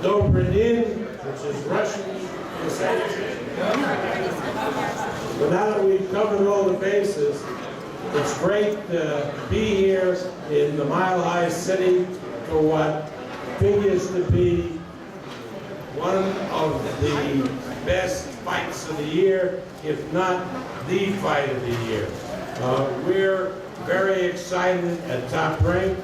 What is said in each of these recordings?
Dobrynin, which is Russian. But now that we've covered all the bases, it's great to be here in the Mile High City for what figures to be one of the best fights of the year, if not the fight of the year. We're very excited at Top Rank,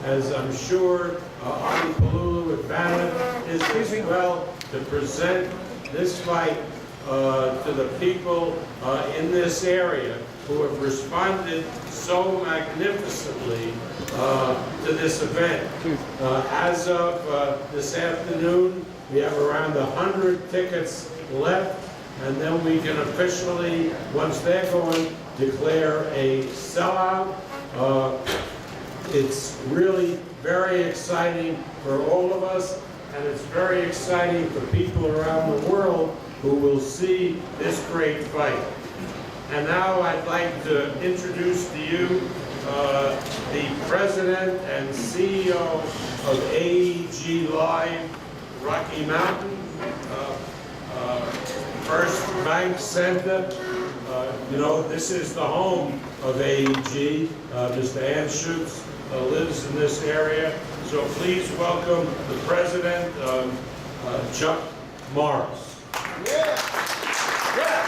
as I'm sure Artie Palulu and Bannon is as well, to present this fight to the people in this area who have responded so magnificently to this event. As of this afternoon, we have around 100 tickets left, and then we can officially, once they're gone, declare a sellout. It's really very exciting for all of us, and it's very exciting for people around the world who will see this great fight. And now I'd like to introduce to you the President and CEO of AEG Live Rocky Mountain, First Bank Center. You know, this is the home of AEG. Mr. Anschutz lives in this area. So please welcome the President, Chuck Morris. Yeah. Yeah.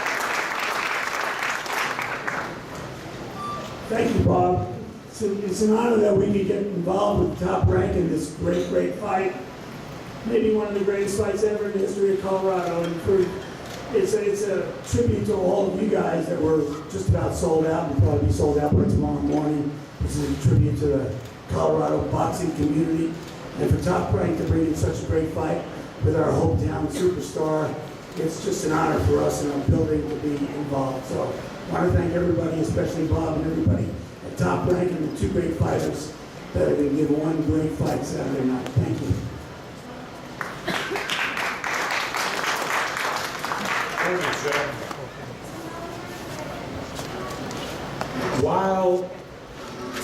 Thank you, Bob. It's an honor that we can get involved with Top Rank in this great fight. Maybe one of the greatest fights ever in the history of Colorado. And it's a tribute to all of you guys that were just about sold out and probably be sold out by tomorrow morning. This is a tribute to the Colorado boxing community. And for Top Rank to bring in such a great fight with our hometown superstar, it's just an honor for us in our building to be involved. So I want to thank everybody, especially Bob and everybody at Top Rank and the two great fighters that are going to give one great fight Saturday night. Thank you. Thank you, Chuck. While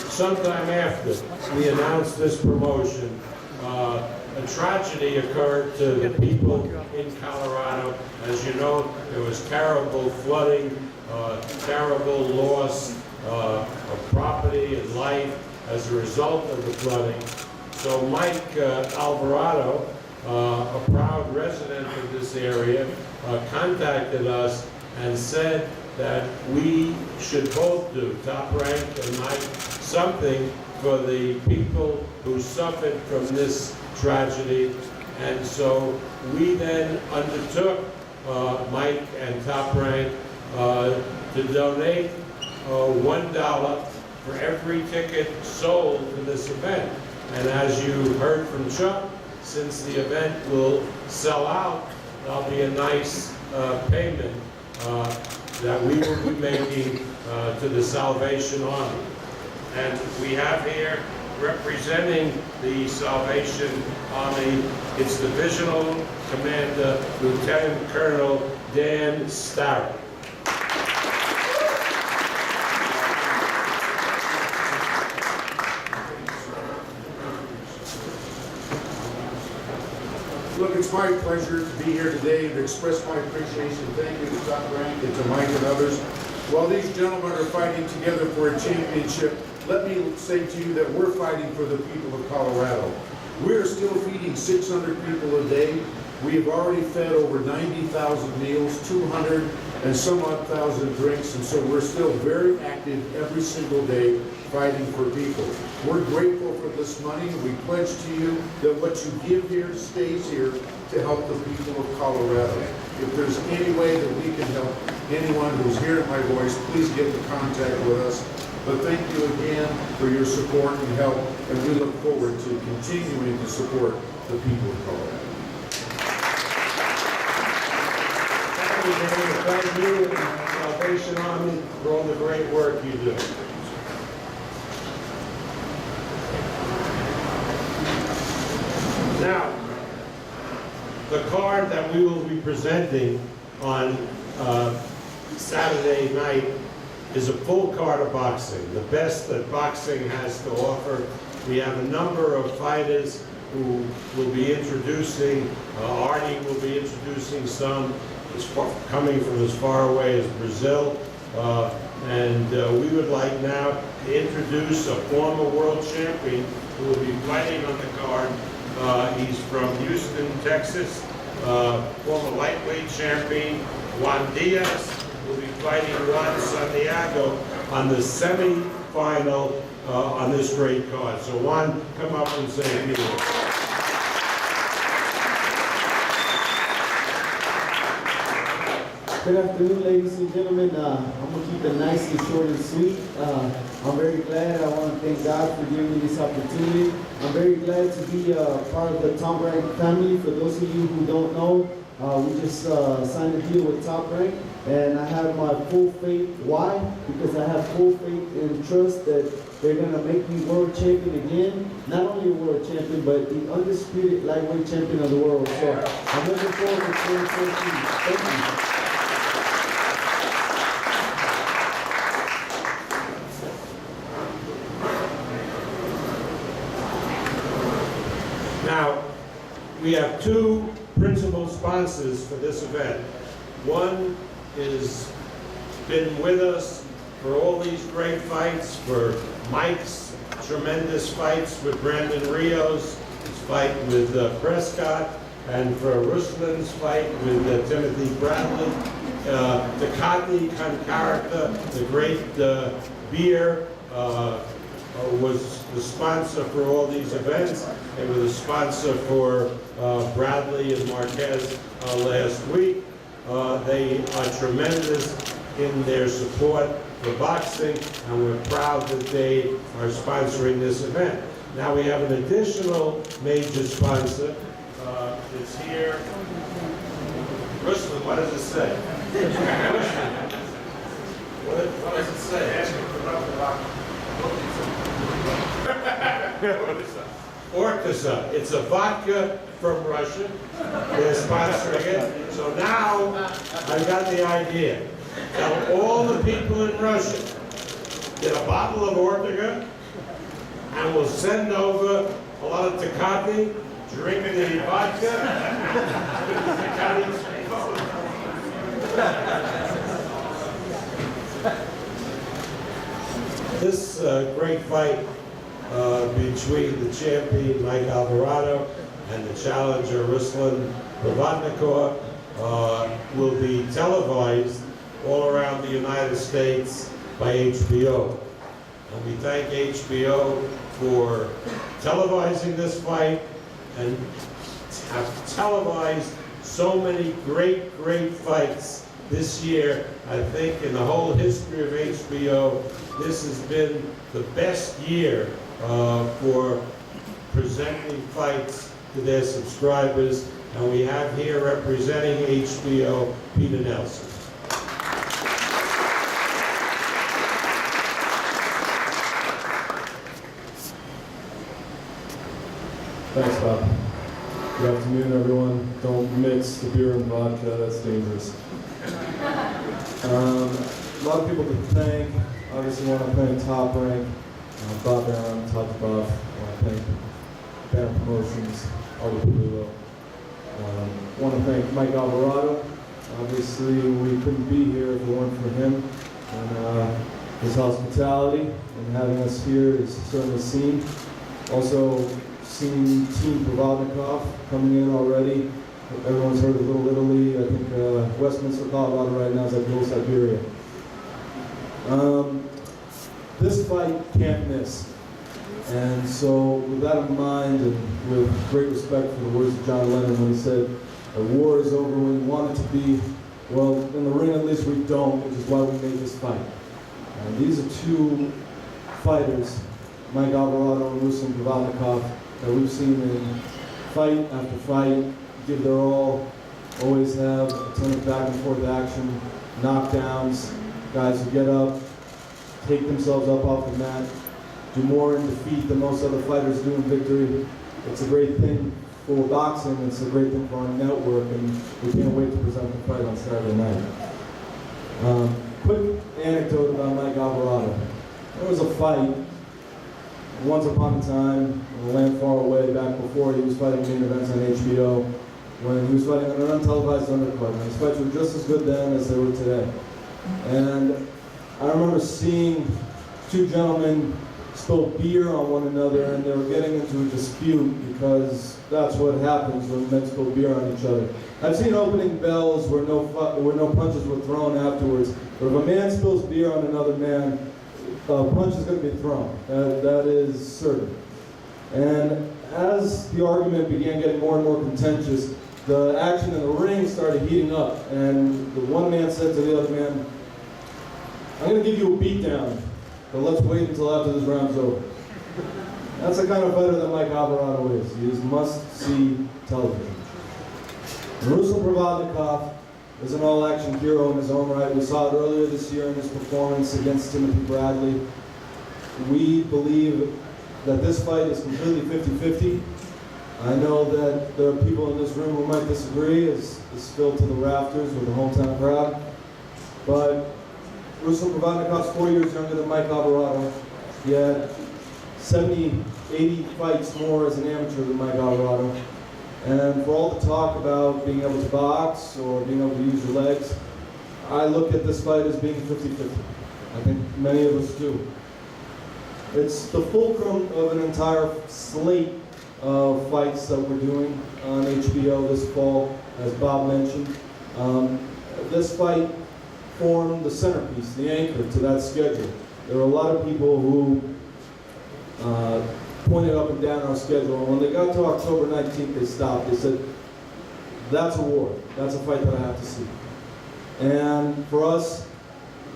sometime after we announced this promotion, a tragedy occurred to the people in Colorado. As you know, there was terrible flooding, terrible loss of property and life as a result of the flooding. So Mike Alvarado, a proud resident of this area, contacted us and said that we should both do, Top Rank and Mike, something for the people who suffered from this tragedy. And so we then undertook, Mike and Top Rank, to donate $1 for every ticket sold to this event. And as you heard from Chuck, since the event will sell out, there'll be a nice payment that we will be making to the Salvation Army. And we have here, representing the Salvation Army, its Divisional Commander, Lieutenant Colonel Dan Starrett. Look, it's my pleasure to be here today to express my appreciation. Thank you to Top Rank and to Mike and others. While these gentlemen are fighting together for a championship, let me say to you that we're fighting for the people of Colorado. We're still feeding 600 people a day. We have already fed over 90,000 meals, 200 and some odd thousand drinks, and so we're still very active every single day fighting for people. We're grateful for this money. We pledge to you that what you give here stays here to help the people of Colorado. If there's any way that we can help anyone who's hearing my voice, please get in contact with us. But thank you again for your support and help, and we look forward to continuing to support the people of Colorado. Thank you and the Salvation Army for all the great work you do. Now, the card that we will be presenting on Saturday night is a full card of boxing, the best that boxing has to offer. We have a number of fighters who will be introducing, Arnie will be introducing some coming from as far away as Brazil. And we would like now to introduce a former world champion who will be fighting on the card. He's from Houston, Texas. Former lightweight champion Juan Diaz will be fighting Juan Santiago on the semi-final on this great card. So Juan, come up and say a few words. Good afternoon, ladies and gentlemen. I'm going to keep it nice and short and sweet. I'm very glad. I want to thank God for giving me this opportunity. I'm very glad to be part of the Top Rank family. For those of you who don't know, we just signed a deal with Top Rank, and I have my full faith. Why? Because I have full faith and trust that they're going to make me world champion again. Not only a world champion, but the undisputed lightweight champion of the world. So I'm looking forward to 2014. Thank you. Now, we have two principal sponsors for this event. One is been with us for all these great fights, for Mike's tremendous fights with Brandon Rios, his fight with Prescott, and for Ruslan's fight with Timothy Bradley. Tecate Concarta, the great beer, was the sponsor for all these events. They were the sponsor for Bradley and Marquez last week. They are tremendous in their support for boxing, and we're proud that they are sponsoring this event. Now we have an additional major sponsor that's here. Ruslan, what does it say? What does it say? Ortisa. It's a vodka from Russia. They're sponsoring it. So now I got the idea. Tell all the people in Russia, get a bottle of Ortega, and we'll send over a lot of Tecate, drink the vodka. This great fight between the champion Mike Alvarado and the challenger Ruslan Provodnikov will be televised all around the United States by HBO. And we thank HBO for televising this fight and have televised so many great fights this year. I think in the whole history of HBO, this has been the best year for presenting fights to their subscribers. And we have here representing HBO, Peter Nelson. Thanks, Bob. Good afternoon, everyone. Don't mix the beer and vodka, that's dangerous. A lot of people to thank. Obviously, want to thank Top Rank, Bob Aaron, Top to Buff. I want to thank Banner Promotions, Artie Palullo. Want to thank Mike Alvarado. Obviously, we couldn't be here if it weren't for him. And his hospitality and having us here is certainly seen. Also, seen Team Provodnikov coming in already. Everyone's heard of Little Italy. I think Westminster, Colorado right now is like Little Siberia. This fight can't miss. And so with that in mind, and with great respect for the words of John Lennon when he said, the war is over when we want it to be, well, in the ring at least we don't, which is why we made this fight. And these are two fighters, Mike Alvarado and Ruslan Provodnikov, that we've seen in fight after fight, give their all, always have a ton of back and forth action, knockdowns, guys who get up, take themselves up off the mat, do more in defeat than most other fighters do in victory. It's a great thing for boxing, it's a great thing for our network, and we can't wait to present the fight on Saturday night. Quick anecdote about Mike Alvarado. There was a fight once upon a time in a land far away back before he was fighting main events on HBO, when he was fighting on an untelevised undercard. And his fights were just as good then as they were today. And I remember seeing two gentlemen spill beer on one another, and they were getting into a dispute because that's what happens when men spill beer on each other. I've seen opening bells where no punches were thrown afterwards, but if a man spills beer on another man, a punch is going to be thrown. That is certain. And as the argument began getting more and more contentious, the action in the ring started heating up, and the one man said to the other man, "I'm going to give you a beatdown, but let's wait until after this round's over." That's the kind of fighter that Mike Alvarado is. He is must-see television. Ruslan Provodnikov is an all-action hero in his own right. We saw it earlier this year in his performance against Timothy Bradley. We believe that this fight is completely 50-50. I know that there are people in this room who might disagree, as it's filled to the rafters with the hometown crowd. But Ruslan Provodnikov's 4 years younger than Mike Alvarado. He had 70, 80 fights more as an amateur than Mike Alvarado. And for all the talk about being able to box or being able to use your legs, I look at this fight as being 50-50. I think many of us do. It's the fulcrum of an entire slate of fights that we're doing on HBO this fall, as Bob mentioned. This fight formed the centerpiece, the anchor to that schedule. There were a lot of people who pointed up and down our schedule, and when they got to October 19th, they stopped. They said, "That's a war. That's a fight that I have to see." And for us,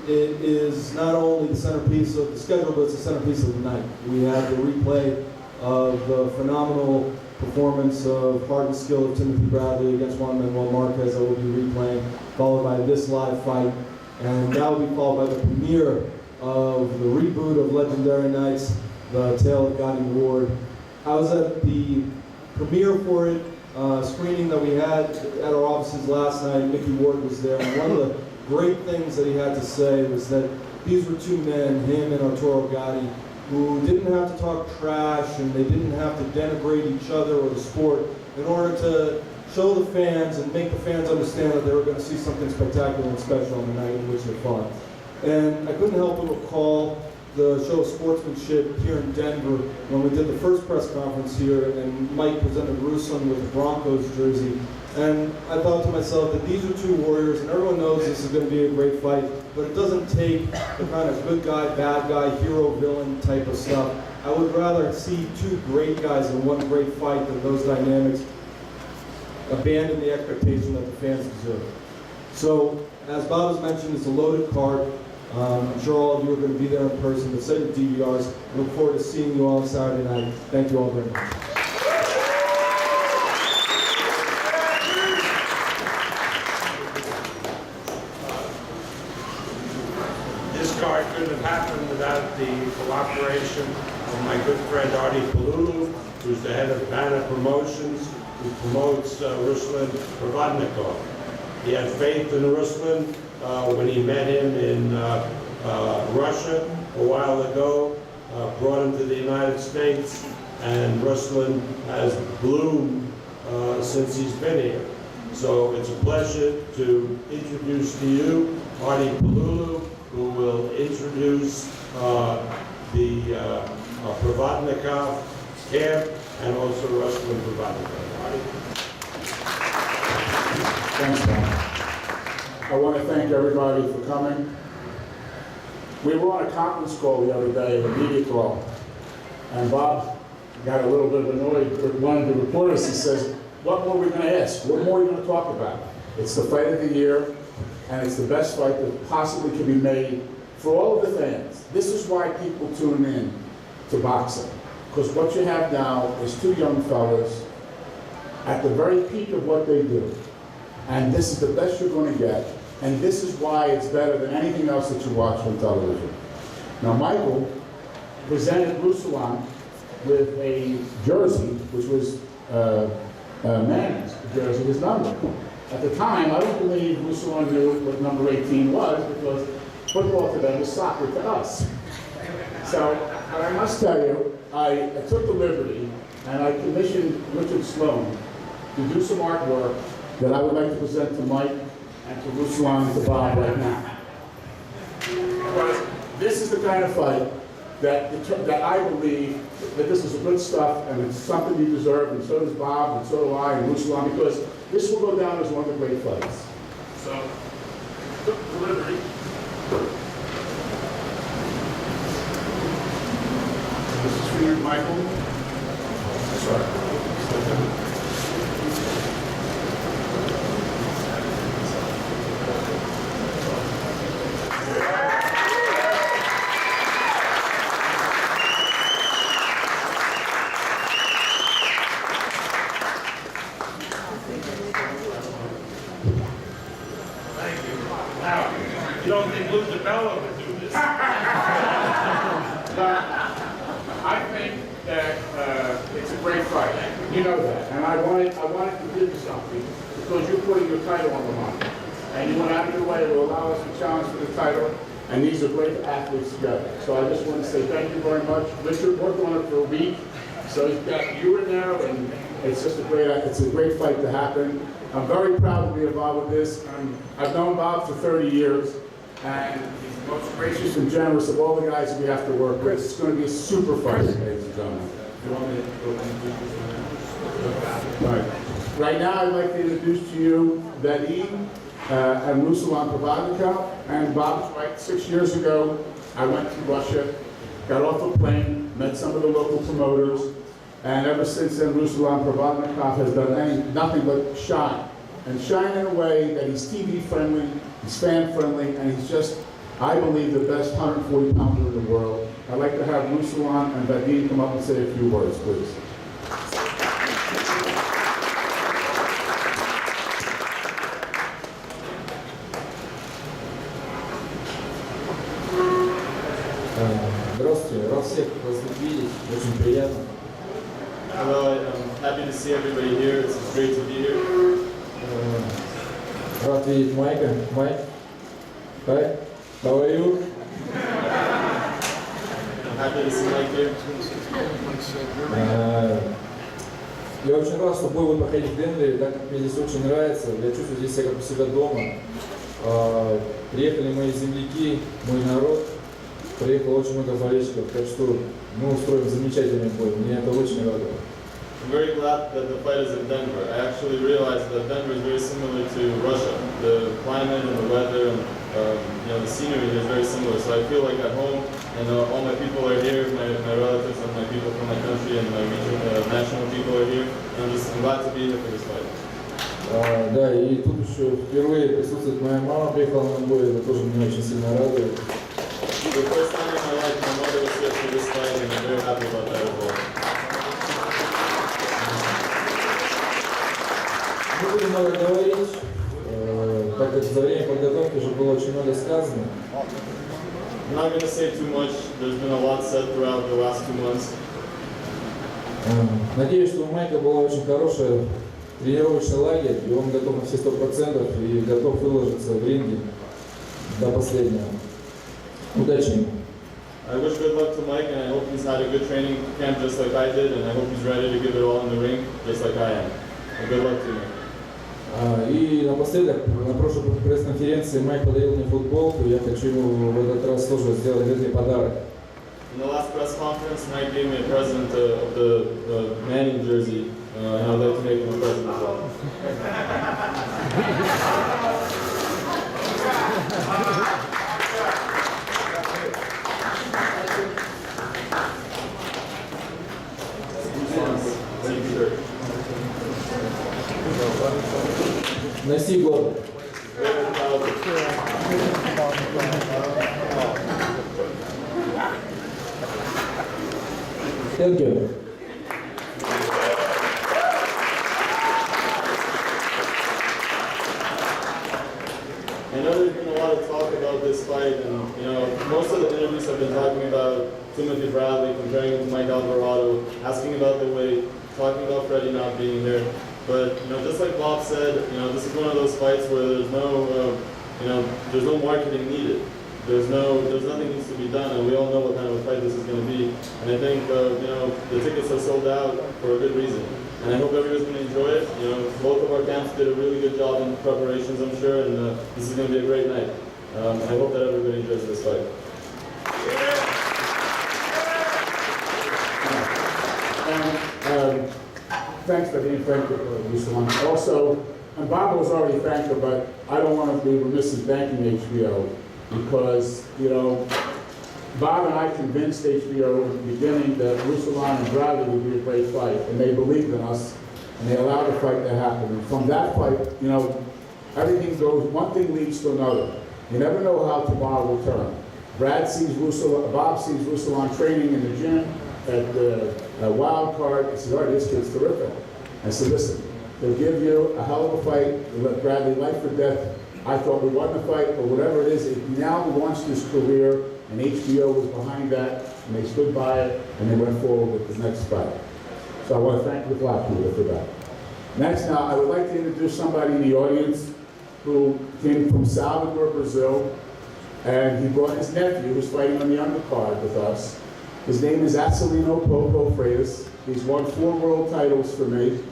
it is not only the centerpiece of the schedule, but it's the centerpiece of the night. We have the replay of the phenomenal performance of heart and skill of Timothy Bradley against Juan Manuel Marquez that we'll be replaying, followed by this live fight, and that will be followed by the premiere of the reboot of Legendary Nights, The Tale of Gotti Ward. I was at the premiere for it, screening that we had at our offices last night. Mickey Ward was there, and one of the great things that he had to say was that these were two men, him and Arturo Gatti, who didn't have to talk trash and they didn't have to denigrate each other or the sport in order to show the fans and make the fans understand that they were going to see something spectacular and special on the night in which they fought. And I couldn't help but recall the show of sportsmanship here in Denver when we did the first press conference here and Mike presented Ruslan with the Broncos jersey. And I thought to myself that these are two warriors, and everyone knows this is going to be a great fight, but it doesn't take the kind of good guy, bad guy, hero, villain type of stuff. I would rather see two great guys in one great fight than those dynamics abandon the expectation that the fans deserve. So, as Bob has mentioned, it's a loaded card. I'm sure all of you are going to be there in person, but set your DVRs. I look forward to seeing you all on Saturday night. Thank you all very much. This card couldn't have happened without the cooperation of my good friend Artie Palulu, who's the head of Banner Promotions, who promotes Ruslan Provodnikov. He had faith in Ruslan when he met him in Russia a while ago, brought him to the United States, and Ruslan has bloomed since he's been here. So it's a pleasure to introduce to you Artie Palulu, who will introduce the Provodnikov camp and also Ruslan Provodnikov. Artie? Thanks, Bob. I want to thank everybody for coming. We were on a conference call the other day, a media call, and Bob got a little bit annoyed with one of the reporters. He says, "What more are we going to ask? What more are you going to talk about? It's the fight of the year, and it's the best fight that possibly can be made for all of the fans." This is why people tune in to boxing, because what you have now is two young fellas at the very peak of what they do, and this is the best you're going to get, and this is why it's better than anything else that you watch on television. Now, Michael presented Ruslan with a jersey, which was a man's jersey, his number. At the time, I don't believe Ruslan knew what number 18 was, because football to them is soccer to us. So, but I must tell you, I took the liberty and I commissioned Richard Sloan to do some artwork that I would like to present to Mike and to Ruslan and to Bob right now. Because this is the kind of fight that I believe that this is good stuff and it's something you deserve, and so does Bob, and so do I, and Ruslan, because this will go down as one of the great fights. So, delivery. This is for you, Michael. Sorry. You don't think Lou DeBello would do this? I think that it's a great fight. You know that. And I wanted to give you something because you're putting your title on the line. And you went out of your way to allow us to challenge for the title. And these are great athletes together. So I just want to say thank you very much. Richard worked on it for a week. So he's got you in there, and it's just a great fight to happen. I'm very proud to be involved with this. I've known Bob for 30 years, and he's the most gracious and generous of all the guys that we have to work with. It's going to be a super fight, ladies and gentlemen. You want me to go ahead and do this? Right now, I'd like to introduce to you Vadim and Ruslan Provodnikov. And Bob's right, 6 years ago, I went to Russia, got off a plane, met some of the local promoters, and ever since then, Ruslan Provodnikov has done nothing but shine. And shine in a way that he's TV friendly, he's fan friendly, and he's just, I believe, the best 140 pounder in the world. I'd like to have Ruslan and Vadim come up and say a few words, please. Здравствуйте, рад всех вас видеть, очень приятно. Hello, I'm happy to see everybody here. It's great to be here. Рад видеть Майка. Майк, hi, how are you? I'm happy to see Mike here. Я очень рад, что бой будет проходить в Денвере, так как мне здесь очень нравится. Я чувствую здесь себя как у себя дома. Приехали мои земляки, мой народ. Приехало очень много болельщиков, так что мы устроим замечательный бой. Меня это очень радует. I'm very glad that the fight is in Denver. I actually realized that Denver is very similar to Russia. The climate and the weather and the scenery here is very similar. So I feel like at home, and all my people are here, my relatives and my people from my country and my region, national people are here. And I'm glad to be here for this fight. Да, и тут еще впервые присутствует моя мама, приехала на бой, это тоже меня очень сильно радует. The first time in my life, my mother was here for this fight, and I'm very happy about that as well. Не буду много говорить, так как за время подготовки уже было очень много сказано. I'm not going to say too much. There's been a lot said throughout the last 2 months. Надеюсь, что у Майка была очень хорошая тренировочный лагерь, и он готов на все 100% и готов выложиться в ринге до последнего. Удачи ему! I wish good luck to Mike, and I hope he's had a good training camp just like I did, and I hope he's ready to give it all in the ring, just like I am. And good luck to him. И напоследок, на прошлой пресс-конференции Майк подарил мне футболку, я хочу ему в этот раз тоже сделать ответный подарок. In the last press conference, Mike gave me a present of the Manning jersey, and I'd like to make him a present as well. Носи гордо. Thank you. I know there's been a lot of talk about this fight, and most of the interviews have been talking about Timothy Bradley, comparing him to Mike Alvarado, asking about the weight, talking about Freddie not being here. But just like Bob said, this is one of those fights where there's no marketing needed. there's nothing needs to be done, and we all know what kind of a fight this is going to be. And I think the tickets are sold out for a good reason. And I hope everyone's going to enjoy it. Both of our camps did a really good job in preparations, I'm sure, and this is going to be a great night. I hope that everybody enjoys this fight. Thanks for being frank with Ruslan. Also, and Bob was already thanked her, but I don't want to be remiss in thanking HBO because, Bob and I convinced HBO at the beginning that Ruslan and Bradley would be a great fight, and they believed in us, and they allowed the fight to happen. And from that fight, everything goes, one thing leads to another. You never know how tomorrow will turn. Bob sees Ruslan training in the gym at the Wild Card. He says, all right, this kid's terrific. I said, listen, they'll give you a hell of a fight. They'll let Bradley life or death. I thought we won the fight, but whatever it is, it now launched his career, and HBO was behind that, and they stood by it, and they went forward with the next fight. So I want to thank the Black people for that. Next, now, I would like to introduce somebody in the audience who came from Salvador, Brazil, and he brought his nephew, who's fighting on the undercard with us. His name is Acelino Popo Freitas. He's won 4 world titles for me,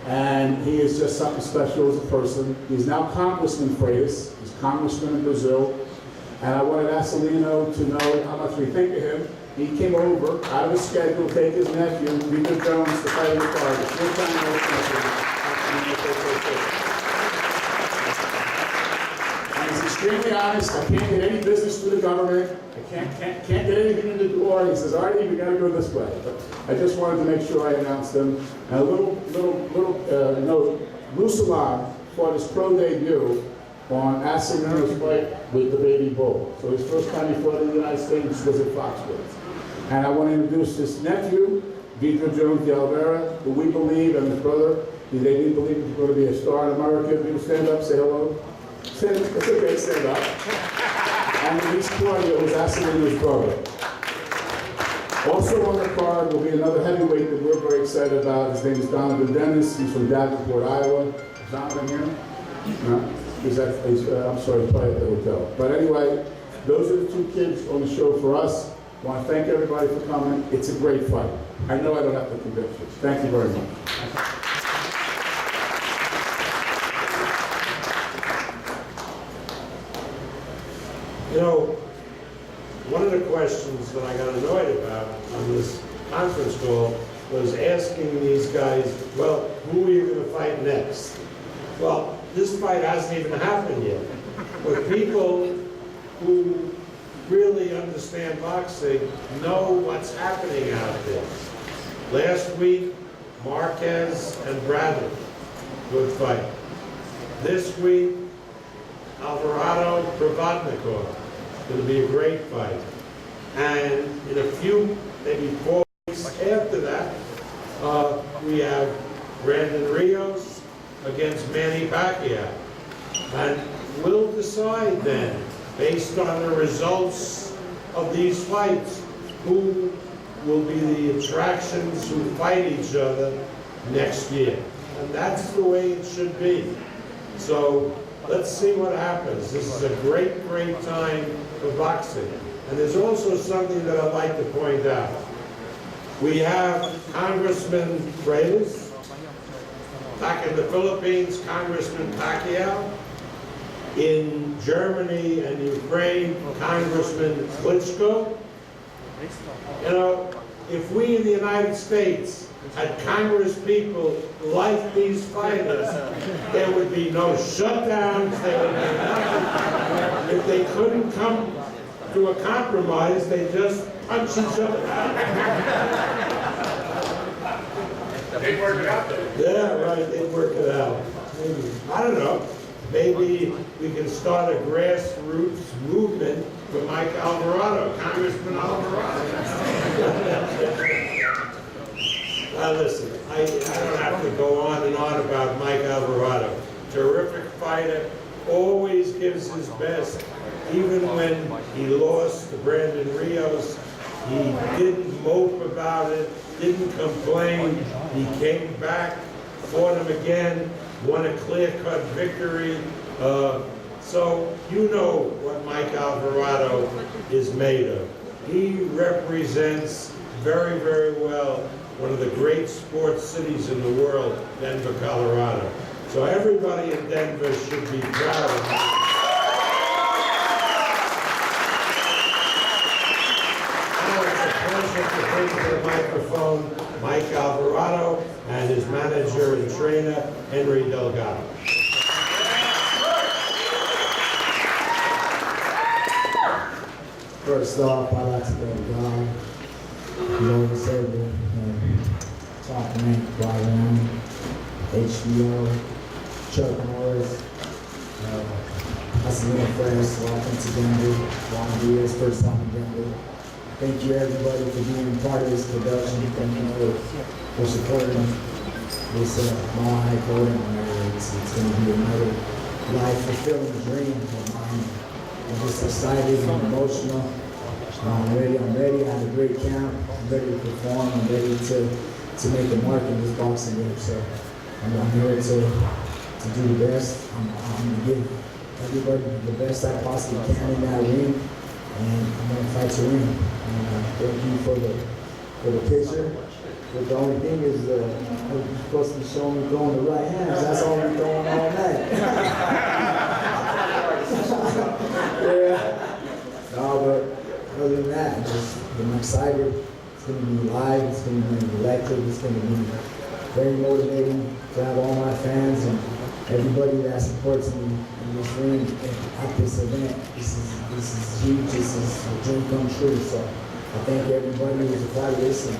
and he is just something special as a person. He's now Congressman Freitas. He's Congressman in Brazil, and I wanted Acelino to know how much we think of him. He came over out of his schedule to take his nephew, Vito Jones, to fight in the card. It's your time to And he's extremely honest. I can't get any business through the government. I can't get anything in the door. He says, Artie, we got to go this way. But I just wanted to make sure I announced him. And a little note, Ruslan fought his pro debut on Acelino's fight with the Baby Bull. So his first time he fought in the United States was at Foxwoods. And I want to introduce his nephew, Vito Jones de Oliveira, who we believe, and his brother, they didn't believe he was going to be a star in America. Vito, stand up, say hello. It's okay, stand up. And Luis Claudio was Acelino's brother. Also on the card will be another heavyweight that we're very excited about. His name is Donovan Dennis. He's from Davenport, Iowa. Is Donovan here? No? I'm sorry, he's probably at the hotel. But anyway, those are the 2 kids on the show for us. I want to thank everybody for coming. It's a great fight. I know I don't have to convince you. Thank you very much. One of the questions that I got annoyed about on this conference call was asking these guys, well, who are you going to fight next? Well, this fight hasn't even happened yet. But people who really understand boxing know what's happening out there. Last week, Marquez and Bradley, good fight. This week, Alvarado Provodnikov, going to be a great fight. And in a few, maybe 4 weeks after that, we have Brandon Rios against Manny Pacquiao. And we'll decide then, based on the results of these fights, who will be the attractions who fight each other next year. And that's the way it should be. So let's see what happens. This is a great, great time for boxing. And there's also something that I'd like to point out. We have Congressman Freitas, back in the Philippines, Congressman Pacquiao, in Germany and Ukraine, Congressman Klitschko. If we in the United States had Congress people like these fighters, there would be no shutdowns, there would be nothing. If they couldn't come to a compromise, they just punch each other out. They'd work it out though. Yeah, right, they'd work it out. Maybe, I don't know, maybe we can start a grassroots movement for Mike Alvarado, Congressman Alvarado. Listen, I don't have to go on and on about Mike Alvarado. Terrific fighter, always gives his best. Even when he lost to Brandon Rios, he didn't mope about it, didn't complain. He came back, fought him again, won a clear-cut victory. So you know what Mike Alvarado is made of. He represents very, very well one of the great sports cities in the world, Denver, Colorado. So everybody in Denver should be proud of him. Now it's a pleasure to bring to the microphone Mike Alvarado and his manager and trainer, Henry Delgado. First off, I'd like to thank God, Lord and Savior, Top Rank, Broadway, HBO, Chuck Norris, I see my friends, welcome to Denver, long years, first time in Denver. Thank you everybody for being part of this production. Thank you for supporting this Mile High Golden. It's going to be another life-fulfilling dream of mine. I'm just excited and emotional. I'm ready. I had a great camp. I'm ready to perform. I'm ready to make a mark in this boxing game. So I'm here to do the best. I'm going to give everybody the best I possibly can in that ring. And I'm going to fight to win. And thank you for the picture. But the only thing is you're supposed to be showing me throwing the right hands. That's all we're throwing all night. Yeah. No, but other than that, I'm excited. It's going to be live. It's going to be electric. It's going to be very motivating to have all my fans and everybody that supports me in this ring at this event. This is huge. This is a dream come true. So I thank everybody who's a part of this, and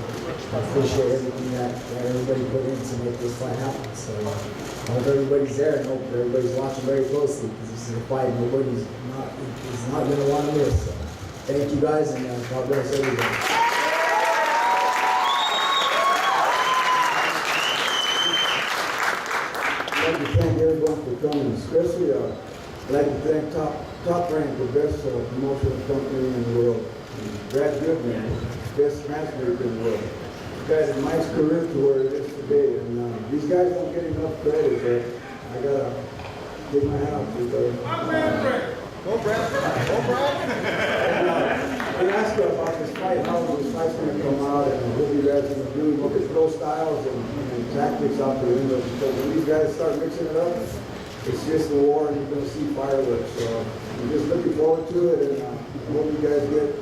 I appreciate everything that everybody put in to make this fight happen. So I hope everybody's there, and hope everybody's watching very closely, because this is a fight nobody's not going to want to miss. So thank you guys, and God bless everybody. I'd like to thank everyone for coming, especially I'd like to thank Top Rank, the best promotional company in the world. Brad Goodman, best matchmaker in the world. This guy's Mike's career to where it is today, and these guys don't get enough credit, but I gotta give my hat out to you, brother. Go Brad! Go Brad! They asked us about this fight, how this fight's gonna come out, and what you guys are gonna do, look at throw styles and tactics out the window, because when these guys start mixing it up, it's just a war, and you're gonna see fireworks. So I'm just looking forward to it, and I hope you guys get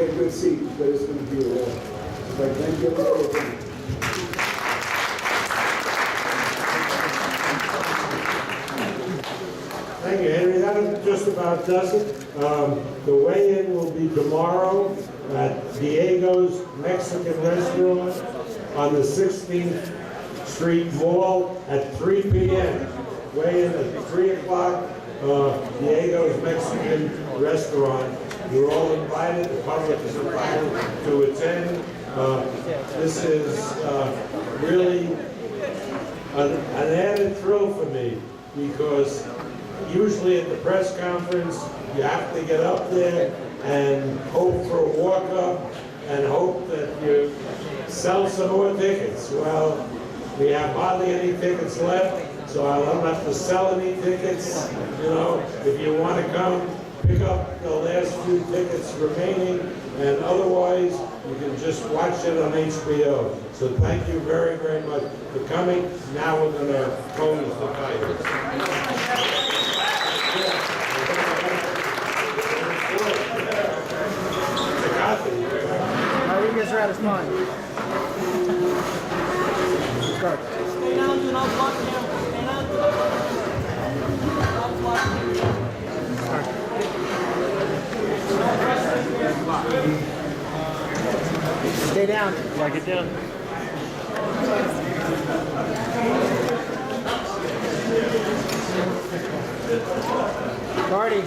a good seat, because it's going to be a war. So thank you everybody. Thank you, Henry. That just about does it. The weigh-in will be tomorrow at Diego's Mexican Restaurant on the 16th Street Mall at 3 p.m. Weigh-in at 3 o'clock, Diego's Mexican Restaurant. You're all invited, the public is invited to attend. This is really an added thrill for me, because usually at the press conference, you have to get up there and hope for a walk-up and hope that you sell some more tickets. Well, we have hardly any tickets left, so I don't have to sell any tickets. You know, if you want to come, pick up the last few tickets remaining, and otherwise, you can just watch it on HBO. So thank you very, very much for coming. Now we're going to pose the fighters. Rodriguez are out of time. Start. Stay down, do not block him. Stay down. Stop blocking him. Stay down. Lock it down. Party.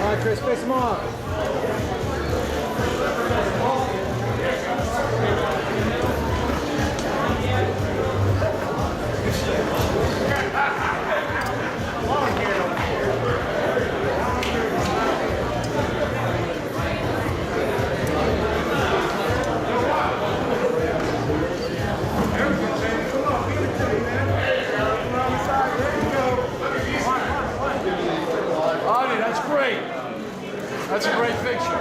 All right, Chris, face him off. Audie, that's great. That's a great picture.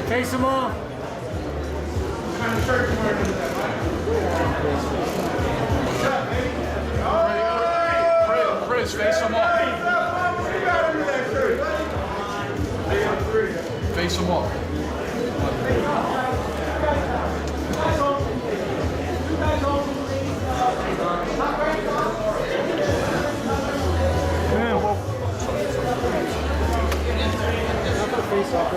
Face him off. Chris, face him off. Face him off. Face off.